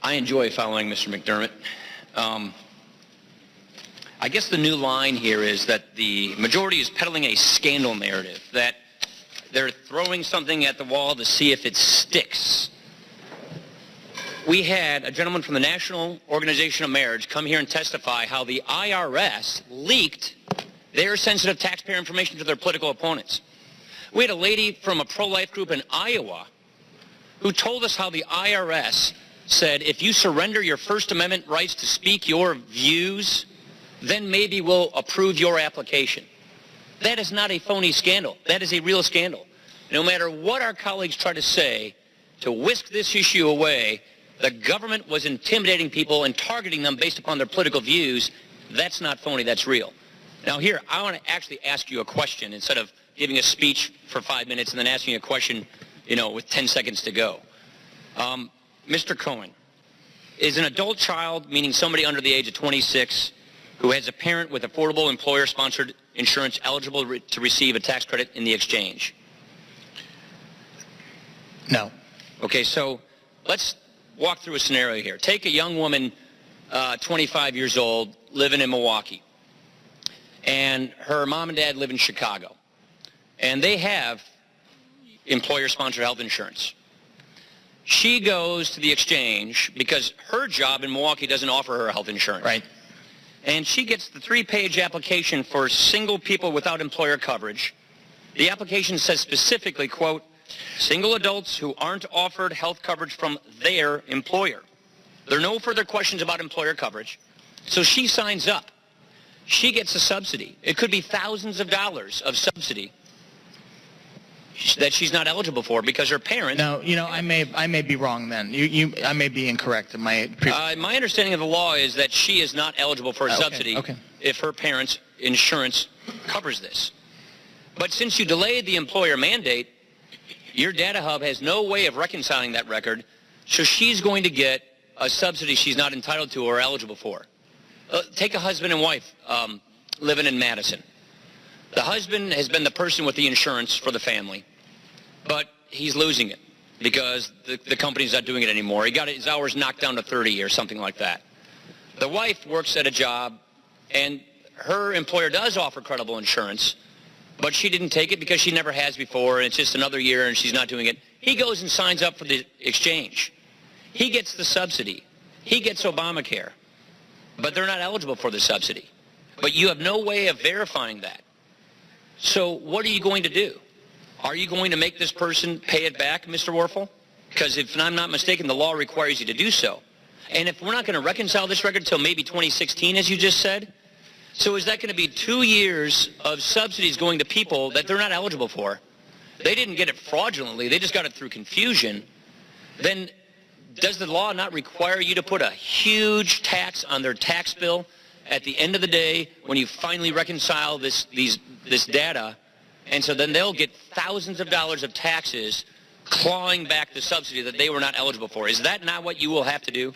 I enjoy following Mr. McDermott. I guess the new line here is that the majority is peddling a scandal narrative, that they're throwing something at the wall to see if it sticks. We had a gentleman from the National Organization of Marriage come here and testify how the IRS leaked their sensitive taxpayer information to their political opponents. We had a lady from a pro-life group in Iowa who told us how the IRS said, if you surrender your First Amendment rights to speak your views, then maybe we'll approve your application. That is not a phony scandal. That is a real scandal. No matter what our colleagues try to say to whisk this issue away, the government was intimidating people and targeting them based upon their political views. That's not phony. That's real. Now here, I want to actually ask you a question instead of giving a speech for 5 minutes and then asking a question, with 10 seconds to go. Mr. Cohen, is an adult child, meaning somebody under the age of 26, who has a parent with affordable employer-sponsored insurance eligible to receive a tax credit in the exchange? No. Okay, so let's walk through a scenario here. Take a young woman, 25 years old, living in Milwaukee, and her mom and dad live in Chicago, and they have employer-sponsored health insurance. She goes to the exchange because her job in Milwaukee doesn't offer her health insurance. Right. And she gets the 3-page application for single people without employer coverage. The application says specifically, quote, single adults who aren't offered health coverage from their employer. There are no further questions about employer coverage. So she signs up. She gets a subsidy. It could be thousands of dollars of subsidy that she's not eligible for because her parents... No, I may be wrong then. I may be incorrect in my... my understanding of the law is that she is not eligible for a subsidy if her parents' insurance covers this. But since you delayed the employer mandate, your data hub has no way of reconciling that record, so she's going to get a subsidy she's not entitled to or eligible for. Take a husband and wife living in Madison. The husband has been the person with the insurance for the family, but he's losing it because the company's not doing it anymore. He got his hours knocked down to 30 or something like that. The wife works at a job, and her employer does offer credible insurance, but she didn't take it because she never has before, and it's just another year, and she's not doing it. He goes and signs up for the exchange. He gets the subsidy. He gets Obamacare, but they're not eligible for the subsidy. But you have no way of verifying that. So what are you going to do? Are you going to make this person pay it back, Mr. Werfel? Because if I'm not mistaken, the law requires you to do so. And if we're not going to reconcile this record until maybe 2016, as you just said, so is that going to be 2 years of subsidies going to people that they're not eligible for? They didn't get it fraudulently. They just got it through confusion. Then does the law not require you to put a huge tax on their tax bill at the end of the day when you finally reconcile this data? And so then they'll get thousands of dollars of taxes clawing back the subsidy that they were not eligible for. Is that not what you will have to do?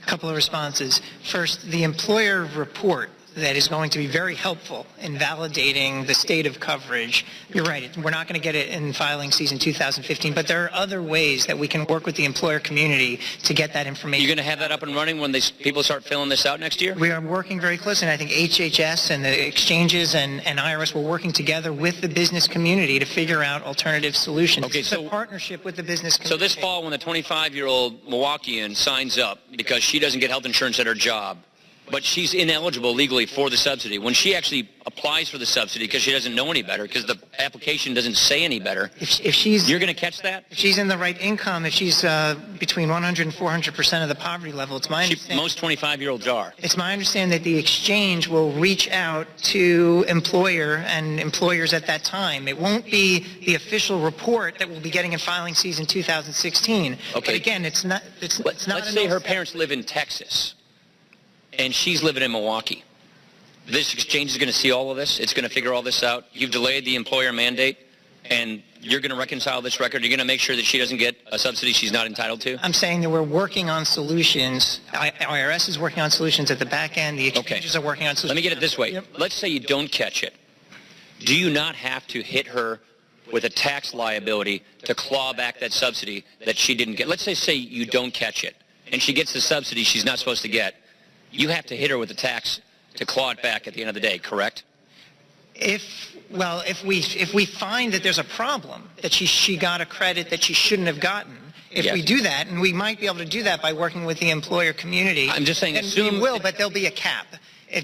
A couple of responses. First, the employer report that is going to be very helpful in validating the state of coverage. You're right, we're not going to get it in filing season 2015, but there are other ways that we can work with the employer community to get that information. You're going to have that up and running when people start filling this out next year? We are working very closely, and I think HHS and the exchanges and IRS were working together with the business community to figure out alternative solutions. Okay, so a partnership with the business community. So this fall when the 25-year-old Milwaukeean signs up because she doesn't get health insurance at her job, but she's ineligible legally for the subsidy. When she actually applies for the subsidy because she doesn't know any better, because the application doesn't say any better, if she's, you're going to catch that? If she's in the right income, if she's between 100 and 400% of the poverty level, it's my understanding. Most 25-year-olds are. It's my understanding that the exchange will reach out to employer and employers at that time. It won't be the official report that we'll be getting in filing season 2016. Okay. But again, it's not. Let's say her parents live in Texas, and she's living in Milwaukee. This exchange is going to see all of this. It's going to figure all this out. You've delayed the employer mandate, and you're going to reconcile this record. You're going to make sure that she doesn't get a subsidy she's not entitled to? I'm saying that we're working on solutions. IRS is working on solutions at the back end. The exchanges are working on solutions. Let me get it this way. Yep. Let's say you don't catch it. Do you not have to hit her with a tax liability to claw back that subsidy that she didn't get? Let's say you don't catch it, and she gets the subsidy she's not supposed to get, you have to hit her with the tax to claw it back at the end of the day, correct? If we find that there's a problem, that she got a credit that she shouldn't have gotten, if we do that, and we might be able to do that by working with the employer community, I'm just saying, and we will, but there'll be a cap.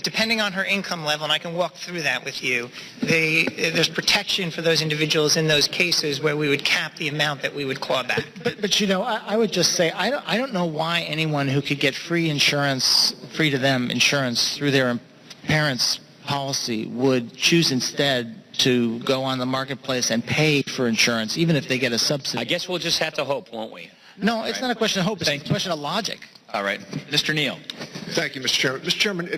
Depending on her income level, and I can walk through that with you, there's protection for those individuals in those cases where we would cap the amount that we would claw back. But you know, I would just say, I don't know why anyone who could get free insurance, free to them insurance through their parents' policy would choose instead to go on the marketplace and pay for insurance, even if they get a subsidy. I guess we'll just have to hope, won't we? No, it's not a question of hope. It's a question of logic. All right. Mr. Neal. Thank you, Mr. Chairman. Mr. Chairman,